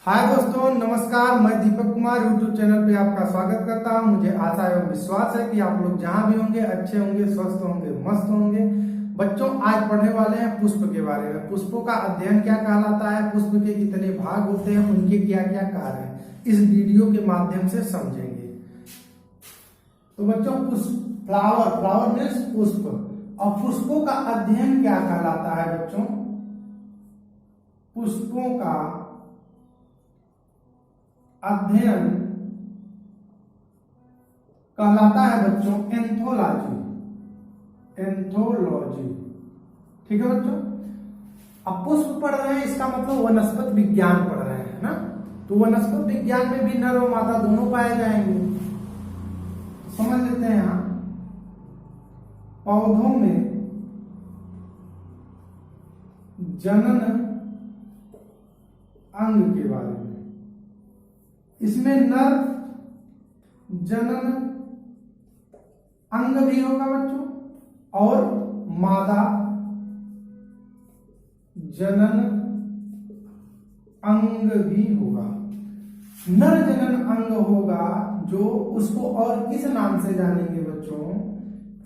हाय दोस्तों, नमस्कार। मैं दीपक कुमार यूट्यूब चैनल पे आपका स्वागत करता हूं। मुझे आशा एवं विश्वास है कि आप लोग जहां भी होंगे अच्छे होंगे, स्वस्थ होंगे, मस्त होंगे। बच्चों, आज पढ़ने वाले हैं पुष्प के बारे में। पुष्पों का अध्ययन क्या कहलाता है, पुष्प के कितने भाग होते हैं, उनके क्या क्या कार्य हैं, इस वीडियो के माध्यम से समझेंगे। तो बच्चों, पुष्प फ्लावर मीन्स पुष्प। और पुष्पों का अध्ययन क्या कहलाता है बच्चों? पुष्पों का अध्ययन कहलाता है बच्चों एंथोलॉजी। ठीक है बच्चों। अब पुष्प पढ़ रहे हैं, इसका मतलब वनस्पति विज्ञान पढ़ रहे हैं ना। तो वनस्पति विज्ञान में भी नर और मादा दोनों पाए जाएंगे। तो समझ लेते हैं यहां पौधों में जनन अंग के बारे में। इसमें नर जनन अंग भी होगा बच्चों और मादा जनन अंग भी होगा। नर जनन अंग होगा जो उसको और किस नाम से जानेंगे बच्चों?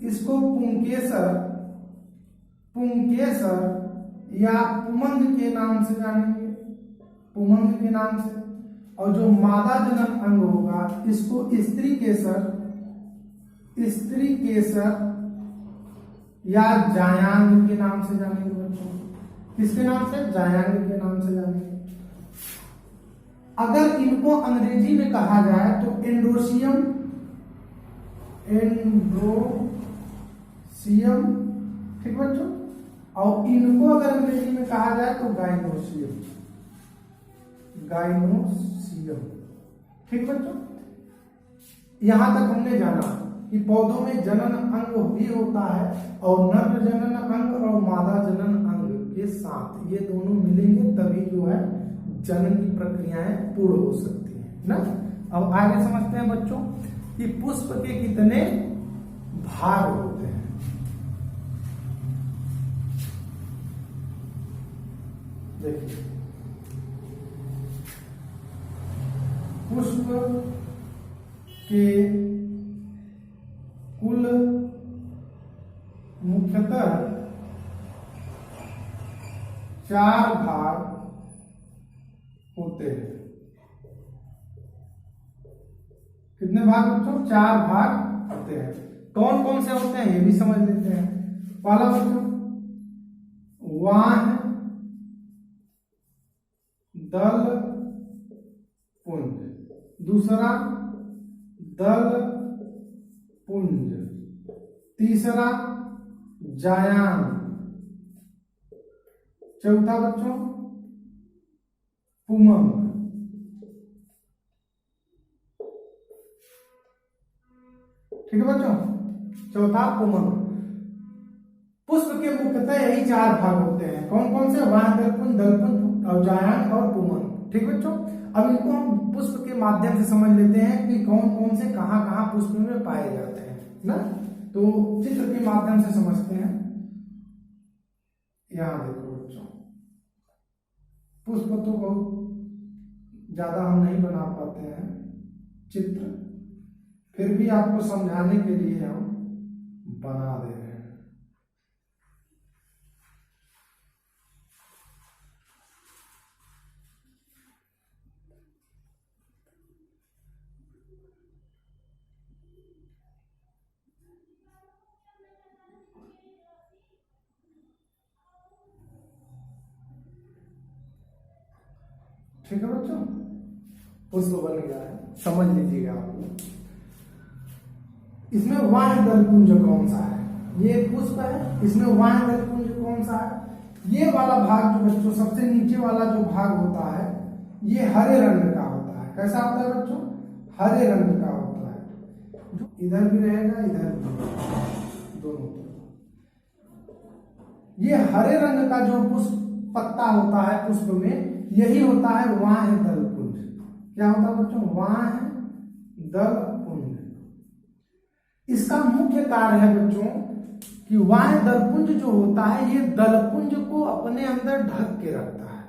इसको पुंकेसर या पुमंग के नाम से जानेंगे, पुमंग के नाम से। और जो मादा जनन अंग होगा इसको स्त्री केसर या जायांग के नाम से जानेंगे बच्चों। किसके नाम से? जायांग के नाम से जानेंगे। अगर इनको अंग्रेजी में कहा जाए तो एंड्रोसियम, ठीक बच्चों। और इनको अगर अंग्रेजी में कहा जाए तो गाइनोसियम, ठीक बच्चों। यहां तक हमने जाना कि पौधों में जनन अंग भी होता है और नर जनन अंग और मादा जनन अंग के साथ ये दोनों मिलेंगे तभी जो है जनन की प्रक्रियाएं पूर्ण हो सकती है ना। अब आगे समझते हैं बच्चों कि पुष्प के कितने भाग होते हैं। देखिए, पुष्प के कुल मुख्यतः 4 भाग होते हैं। कितने भाग बच्चों? 4 भाग होते हैं। कौन कौन से होते हैं ये भी समझ लेते हैं। पहला बच्चों वाण, दल, पुंज। दूसरा दल पुंज। तीसरा जायांग। चौथा बच्चों पुमंग। ठीक है बच्चों, चौथा पुमंग। पुष्प के मुख्यतः यही 4 भाग होते हैं। कौन कौन से? वाण, दलपुंज और जायांग और पुमंग। ठीक बच्चों। अब इनको हम पुष्प के माध्यम से समझ लेते हैं कि कौन कौन से कहां कहां पुष्प में पाए जाते हैं ना। तो चित्र के माध्यम से समझते हैं। यहां देखो बच्चों, पुष्प तो बहुत ज्यादा हम नहीं बना पाते हैं चित्र, फिर भी आपको समझाने के लिए हम बना दे रहे हैं। ठीक है बच्चों, पुष्प बन गया है, समझ लीजिएगा आप लोग। इसमें वाण दलपुंज कौन सा है? ये पुष्प है, इसमें वाण दलपुंज कौन सा है? ये वाला भाग जो बच्चों सबसे नीचे वाला जो भाग होता है ये हरे रंग का होता है। कैसा होता है बच्चों? हरे रंग का होता है। जो इधर भी रहेगा, इधर भी, दोनों तरफ। ये हरे रंग का जो पुष्प पत्ता होता है पुष्प में, यही होता है वाण दलपुंज। क्या होता है बच्चों? वाण दलपुंज। इसका मुख्य कार्य है बच्चों कि वाण दलपुंज जो होता है ये दलपुंज को अपने अंदर ढक के रखता है,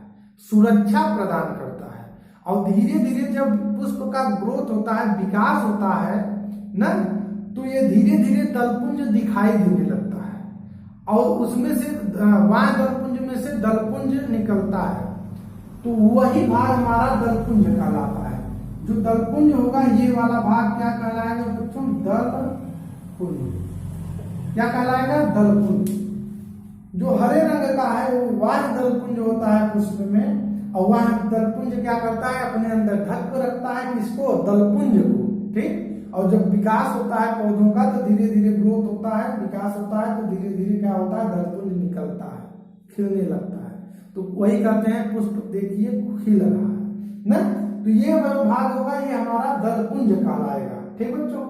सुरक्षा प्रदान करता है और धीरे धीरे जब पुष्प का ग्रोथ होता है, विकास होता है ना, तो ये धीरे धीरे दलपुंज दिखाई देने लगता है और उसमें से वाय दलपुंज में से दलपुंज निकलता है, तो वही भाग हमारा दलपुंज कहलाता है। जो दलपुंज होगा ये वाला भाग क्या कहलाएगा बच्चों? दलपुंज। क्या कहलाएगा? दलपुंज। जो हरे रंग का है वो वाय दलपुंज होता है पुष्प में, और वह दलपुंज क्या करता है? अपने अंदर ढक कर रखता है किसको? दलपुंज को। ठीक। और जब विकास होता है पौधों का तो धीरे धीरे ग्रोथ होता है, विकास होता है तो धीरे धीरे क्या होता है? दलपुंज निकलता है, खिलने लगता है। तो वही कहते हैं पुष्प देखिए खिल रहा है ना। तो ये भाग होगा ये हमारा दलपुंज कहलाएगा। ठीक बच्चों।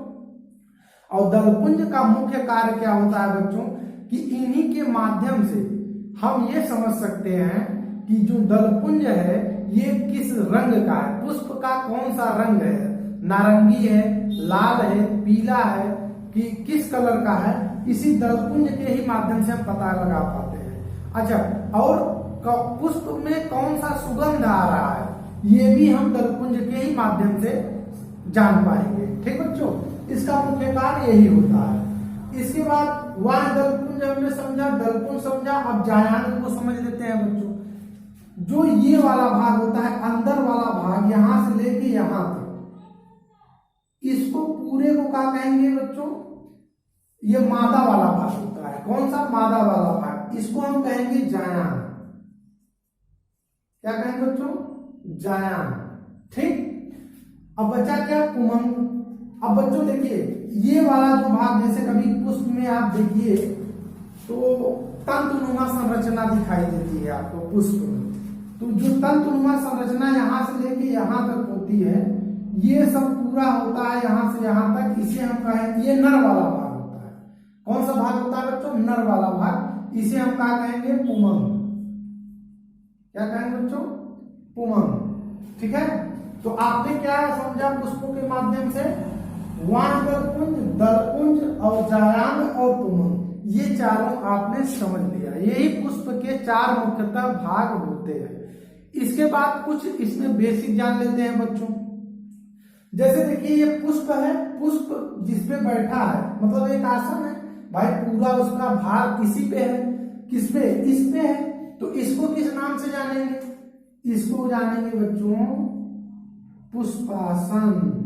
और दलपुंज का मुख्य कार्य क्या होता है बच्चों? कि इन्हीं के माध्यम से हम ये समझ सकते हैं कि जो दलपुंज है ये किस रंग का है, पुष्प का कौन सा रंग है, नारंगी है, लाल है, पीला है, कि किस कलर का है, इसी दलपुंज के ही माध्यम से हम पता लगा पाते हैं। अच्छा, और पुष्प में कौन सा सुगंध आ रहा है ये भी हम दलपुंज के ही माध्यम से जान पाएंगे। ठीक बच्चों, इसका मुख्य कार्य यही होता है। इसके बाद वह दलपुंज हमने समझा, दलपुंज समझा। अब जायांग को समझ लेते हैं बच्चों। जो ये वाला भाग होता है, अंदर वाला भाग, यहां से लेके यहां तक, इसको पूरे को क्या कहेंगे बच्चों? ये मादा वाला भाग होता है। कौन सा? मादा वाला भाग। इसको हम कहेंगे जायांग। क्या कहेंगे बच्चों? जायांग। ठीक। अब बचा क्या? पुमंग। अब बच्चों देखिए ये वाला जो भाग, जैसे कभी पुष्प में आप देखिए तो तंतुनुमा संरचना दिखाई देती है आपको पुष्प में। तो जो तंतुनुमा संरचना यहाँ से लेके यहाँ तक होती है, ये सब पूरा होता है यहाँ से यहाँ तक। इसे हम कहेंगे, ये नर वाला भाग होता है। कौन सा भाग होता है बच्चों? नर वाला भाग। इसे हम क्या कहेंगे? पुमंग। क्या कहेंगे बच्चों? पुमंग। ठीक है। तो आपने क्या समझा पुष्पों के माध्यम से? वाण दलपुंज, दलपुंज और जायांग और पुमंग, ये चारों आपने समझ लिया। यही पुष्प के चार मुख्यतः भाग होते हैं। इसके बाद कुछ इसमें बेसिक जान लेते हैं बच्चों। जैसे देखिए ये पुष्प है, पुष्प जिसपे बैठा है मतलब एक आसन है भाई, पूरा उसका भार किसी पे है, किस पे? इस पे है। तो इसको किस नाम से जानेंगे? इसको जानेंगे बच्चों पुष्पासन।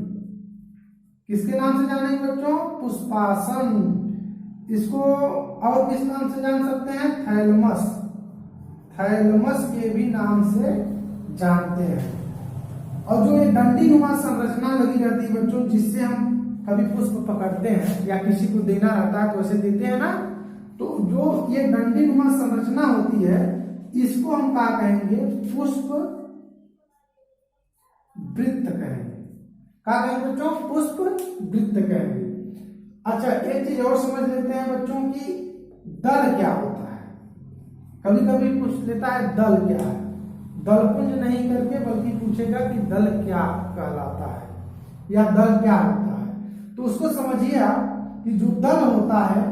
किसके नाम से जानेंगे बच्चों? पुष्पासन। इसको और किस नाम से जान सकते हैं? थैलमस। थैलमस के भी नाम से जानते हैं। और जो ये डंडी नुमा संरचना लगी रहती है बच्चों, जिससे हम कभी पुष्प पकड़ते हैं या किसी को देना रहता है तो ऐसे देते हैं ना, तो जो ये डंडी नुमा संरचना होती है इसको हम क्या कहेंगे? पुष्प वृत्त कहेंगे। क्या कहेंगे बच्चों? पुष्प वृत्त कहेंगे। अच्छा, एक चीज और समझ लेते हैं बच्चों की दल क्या होता है। कभी कभी पूछ लेता है दल क्या है, दलपुंज नहीं करके बल्कि पूछेगा कि दल क्या कहलाता है या दल क्या होता है। तो उसको समझिए आप कि जो दल होता है,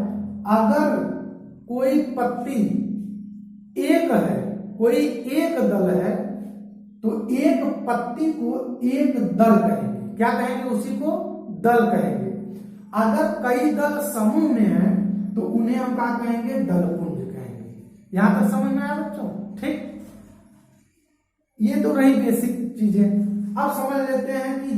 अगर कोई पत्ती एक है, कोई एक दल है, तो एक पत्ती को एक दल कहेंगे। क्या कहेंगे? उसी को दल कहेंगे। अगर कई दल समूह में है तो उन्हें हम क्या कहेंगे? दलपुंज कहेंगे। यहां तक समझ में आया बच्चों? ठीक। ये तो रही बेसिक चीजें। अब समझ लेते हैं कि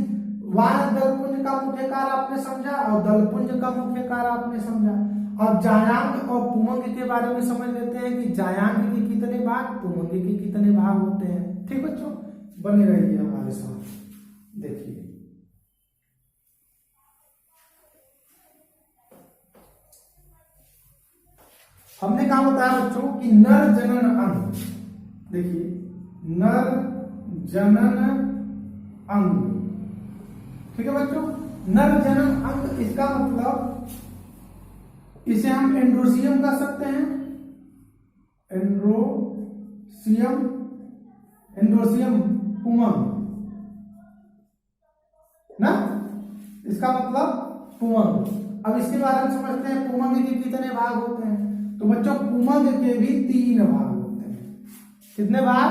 वाण दलपुंज का मुख्य कार्य आपने समझा और दलपुंज का मुख्य कार्य आपने समझा। अब जायांग और पुमंग के बारे में समझ लेते हैं कि जायांग के कितने भाग, पुमंग के कितने भाग होते हैं। ठीक बच्चों, बने रहिए हमारे साथ। देखिए हमने कहा बताया बच्चों कि नर जनन अंग। देखिए नर जनन अंग, ठीक है बच्चों। नर जनन अंग, इसका मतलब इसे हम एंड्रोसियम कह सकते हैं। एंड्रोसियम, एंड्रोसियम पुमंग ना, इसका मतलब पुमंग। अब इसके बारे में समझते हैं पुमंग के कितने भाग होते हैं। तो बच्चों पुमंग के भी 3 भाग होते हैं। कितने भाग?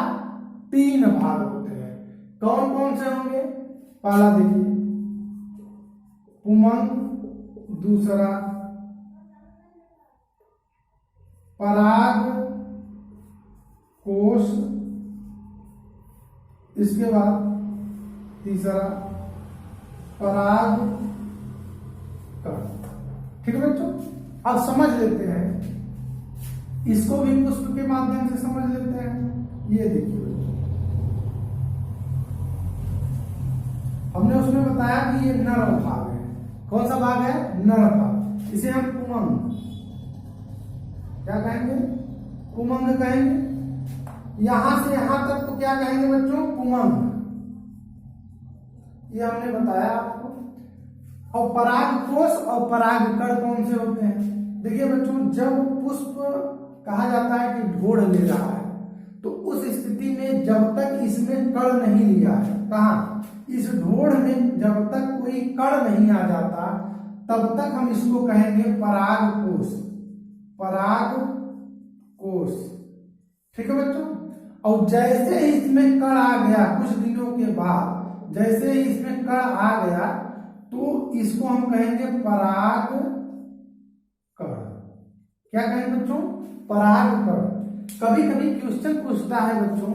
3 भाग होते हैं। कौन कौन से होंगे? पहला देखिए पुमंग, दूसरा पराग कोश, इसके बाद तीसरा पराग कण। ठीक है बच्चों, अब समझ लेते हैं, इसको भी पुष्प के माध्यम से समझ लेते हैं। ये देखिए बच्चों, हमने उसमें बताया कि ये नर भाग है। कौन सा भाग है? नर भाग। इसे हम पुमंग क्या कहेंगे? पुमंग कहेंगे। यहां से यहां तक को क्या कहेंगे बच्चों? पुमंग। ये हमने बताया आपको। और पराग कोश और पराग कण कौन से होते हैं? देखिए बच्चों, जब पुष्प कहा जाता है कि ढोड़ ले रहा है, तो उस स्थिति में जब तक इसमें कण नहीं लिया है, कहा इस ढोड़ में जब तक कोई कण नहीं आ जाता, तब तक हम इसको कहेंगे पराग कोश। पराग कोश। ठीक है बच्चों। और जैसे ही इसमें कण आ गया, कुछ दिनों के बाद जैसे ही इसमें कण आ गया, तो इसको हम कहेंगे पराग कण। क्या कहेंगे बच्चों? पराग कण। कभी कभी क्वेश्चन पूछता है बच्चों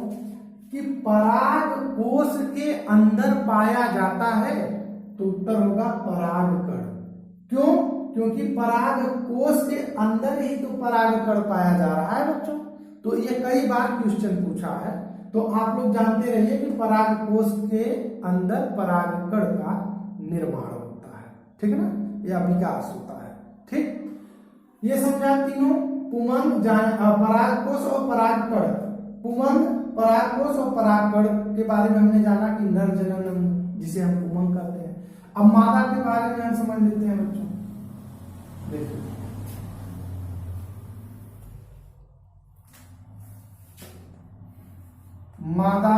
कि पराग कोश के अंदर पाया जाता है, तो उत्तर होगा पराग कण। क्यों? क्योंकि पराग कोश के अंदर ही तो पराग कण पाया जा रहा है बच्चों। तो ये कई बार क्वेश्चन पूछा है, तो आप लोग जानते रहिए कि पराग कोश के अंदर पराग कण का निर्माण होता है। ठीक है ना, या विकास होता है। ठीक, ये समझा तीनों, पुमंग, पराग कोश और पराग कण। पुमंग, पराग कोश और पराग कण के बारे में हमने जाना कि नर जनन जिसे हम पुमंग कहते हैं। अब मादा के बारे में हम समझ लेते हैं बच्चों। देखिए मादा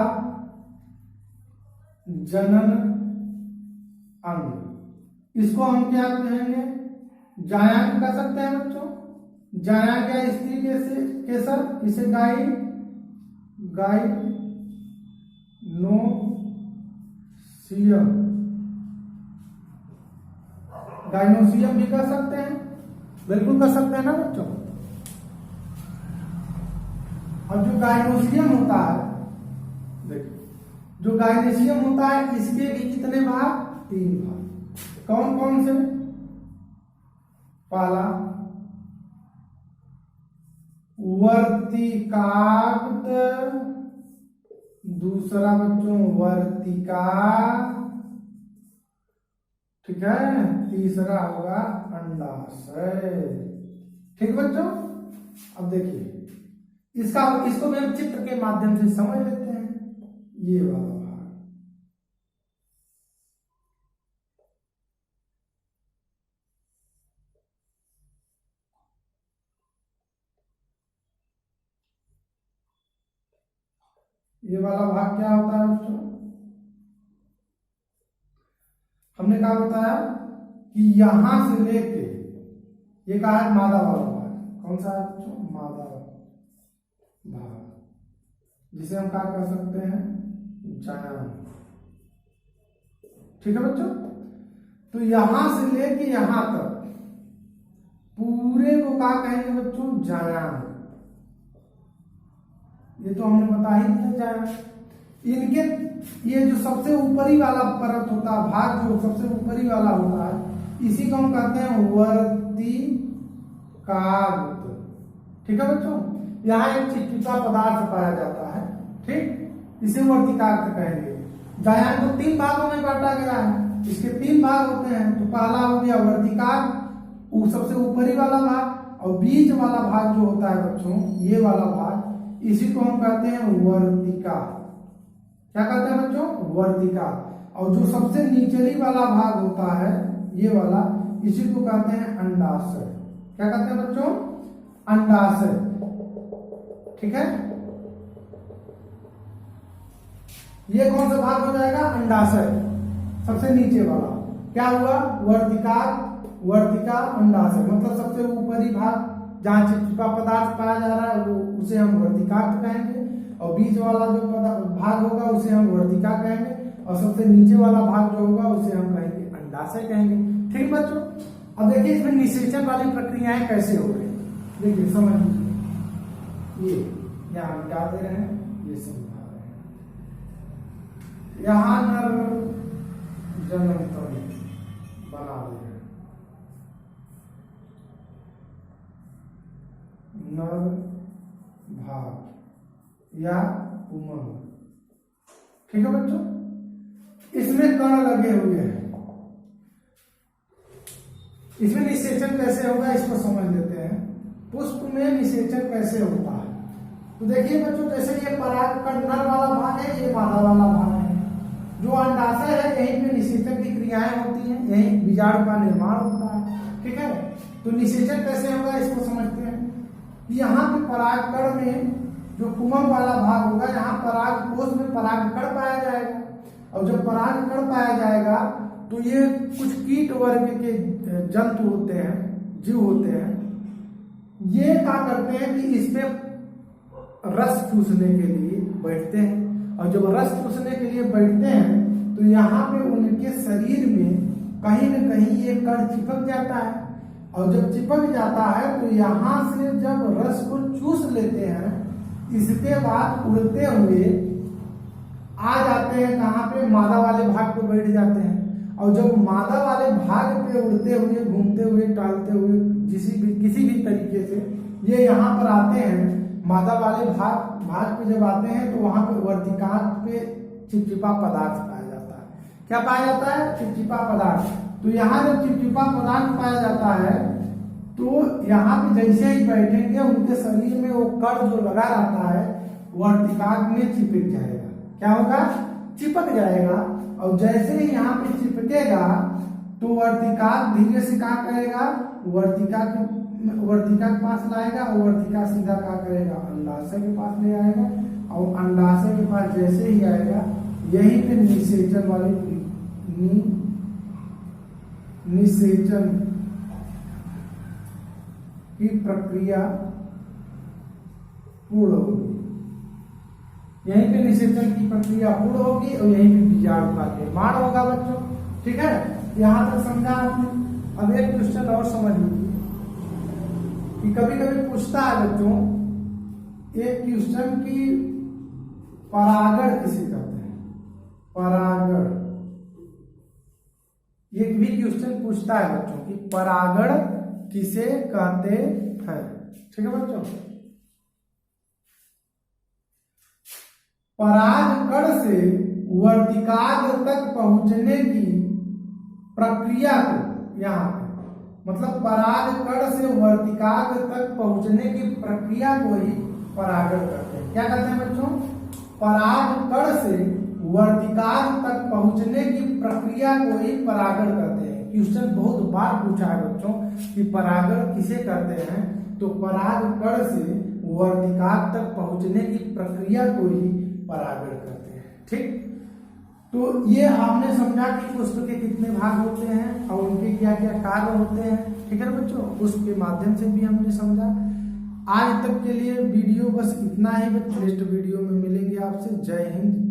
जनन अंग, इसको हम क्या कहेंगे? जायांग कह सकते हैं बच्चों। जायांग या स्त्री केसर, इसे गाय नो सीएम, गाइनोसियम भी कर सकते हैं। बिल्कुल कर सकते हैं ना बच्चों। और जो गाइनोसियम होता है, देखिए जो गाइनोसियम होता है, इसके भी कितने भाग? 3 भाग। कौन कौन से? पहला वर्तिकाग्र, दूसरा बच्चों वर्तिका, ठीक है, तीसरा होगा अंडाशय। ठीक बच्चों। अब देखिए इसको भी हम चित्र के माध्यम से समझ लेते हैं। ये वाला भाग, ये वाला भाग क्या होता है बच्चों? हमने कहा बताया कि यहां से लेके, ये कहा है मादा वाला भाग। कौन सा है बच्चों? मादा भाग, जिसे हम क्या कर सकते हैं? जायांग। ठीक है बच्चों। तो यहां से लेके यहां तक पूरे को क्या कहेंगे बच्चों? जायांग। ये तो हमने बता ही दिया जायांग। इनके ये जो सबसे ऊपरी वाला परत होता है, भाग जो सबसे ऊपरी वाला होता है, इसी को हम कहते हैं वर्तिकाग्र। ठीक है बच्चों। यहाँ एक चिपचिपा पदार्थ पाया जाता है, ठीक, इसे वर्तिकाग्र कहेंगे। जायांग को 3 भागों में बांटा गया है, इसके 3 भाग होते हैं। तो पहला हो गया वर्तिकाग्र, वो सबसे ऊपरी वाला भाग, और बीच वाला भाग जो होता है बच्चों, ये वाला भाग, इसी को हम कहते हैं वर्तिका। क्या कहते हैं बच्चों? वर्तिका। और जो सबसे नीचली वाला भाग होता है, ये वाला, इसी को कहते हैं अंडाशय। क्या कहते हैं बच्चों? अंडाशय। ठीक है। ये कौन सा भाग हो जाएगा? अंडाशय, सबसे नीचे वाला। क्या हुआ? वर्तिका अंडाशय, मतलब सबसे ऊपरी भाग जहां चिपचिपा पदार्थ पाया जा रहा है, वो उसे हम वर्तिकाग्र कहेंगे। और बीच वाला जो भाग होगा उसे हम वर्तिका कहेंगे, और सबसे नीचे वाला भाग जो होगा उसे हम कहेंगे अंडाशय कहेंगे। ठीक बच्चों, अब देखिए इसमें निषेचन वाली प्रक्रियाएं कैसे हो रही है। देखिए समझ लीजिए, ये यहाँ मिटा दे रहे हैं, ये समझा रहे हैं। यहाँ नर जन्म बना दे रहे हैं, नर भाग या उमंग। ठीक है बच्चों, इसमें कण लगे हुए हैं। इसमें निषेचन कैसे होगा इसको समझ लेते हैं। पुष्प में निषेचन कैसे होता है, तो देखिए बच्चों, जैसे ये परागकण नर वाला भाग है, ये मादा वाला भाग है। जो अंडाशय है यहीं पे निषेचन की क्रियाएं होती हैं, यहीं बीजाणु का निर्माण होता है। ठीक है, तो निषेचन कैसे होगा इसको समझते हैं। यहाँ पे परागकण में जो कुमम वाला भाग होगा, यहाँ पराग कोश में परागकण पाया जाएगा, और जब परागकण पाया जाएगा तो ये कुछ कीट वर्ग के जंतु होते हैं, जीव होते हैं। ये क्या करते हैं कि इसमें रस चूसने के लिए बैठते हैं, और जब रस चूसने के लिए बैठते हैं तो यहाँ पे उनके शरीर में कहीं न कहीं ये कण चिपक जाता है, और जब चिपक जाता है तो यहाँ से जब रस को चूस लेते हैं, इसके बाद उड़ते हुए आ जाते हैं कहाँ पे, मादा वाले भाग पे बैठ जाते हैं। और जब मादा वाले भाग पे उड़ते हुए, घूमते हुए, टहलते हुए किसी भी तरीके से ये यहाँ पर आते हैं, मादा वाले भाग पे जब आते हैं तो वहां पे वर्तिकाग्र पे चिपचिपा पदार्थ पाया जाता है। क्या पाया जाता है? चिपचिपा पदार्थ। तो यहाँ जब चिपचिपा पदार्थ पाया जाता है तो यहाँ पे जैसे ही बैठेंगे उनके शरीर में वो कण जो लगा रहता है वर्तिकाग्र में चिपक जाएगा। क्या होगा? चिपक जाएगा। और जैसे ही यहाँ पे चिपकेगा तो वर्तिकाग्र धीरे से क्या करेगा, वर्तिका के पास लाएगा, और वर्तिका सीधा क्या करेगा, अंडाशय के पास ले आएगा, और अंडाशय के पास जैसे ही आएगा यही पे निषेचन वाली निषेचन की प्रक्रिया पूर्ण होगी। यहीं पे निषेचन की प्रक्रिया पूर्ण होगी और यहीं पे बीजाणु का निर्माण होगा बच्चों। ठीक है, यहां तक समझा आपने। अब एक क्वेश्चन और समझ लीजिए कि कभी कभी पूछता है बच्चों एक क्वेश्चन की परागण किसे कहते हैं, परागण। एक भी क्वेश्चन पूछता है बच्चों कि परागण किसे कहते हैं। ठीक है बच्चों, परागकण से वर्तिकाग्र तक पहुंचने की प्रक्रिया को, यहाँ पे मतलब परागकण से वर्तिकाग्र तक पहुंचने की प्रक्रिया को ही परागण कहते हैं। क्या कहते हैं बच्चों? परागकण से वर्तिकाग्र तक पहुंचने की प्रक्रिया को ही परागण कहते हैं। क्वेश्चन बहुत बार पूछा है बच्चों कि परागण किसे कहते हैं, तो परागकण से वर्तिकाग्र तक पहुंचने की प्रक्रिया को ही परागण करते हैं। ठीक, तो ये आपने समझा कि पुष्प के कितने भाग होते हैं और उनके क्या क्या कार्य होते हैं। ठीक है बच्चों, पुष्प के माध्यम से भी हमने समझा। आज तक के लिए वीडियो बस इतना ही। नेक्स्ट वीडियो में मिलेंगे आपसे। जय हिंद।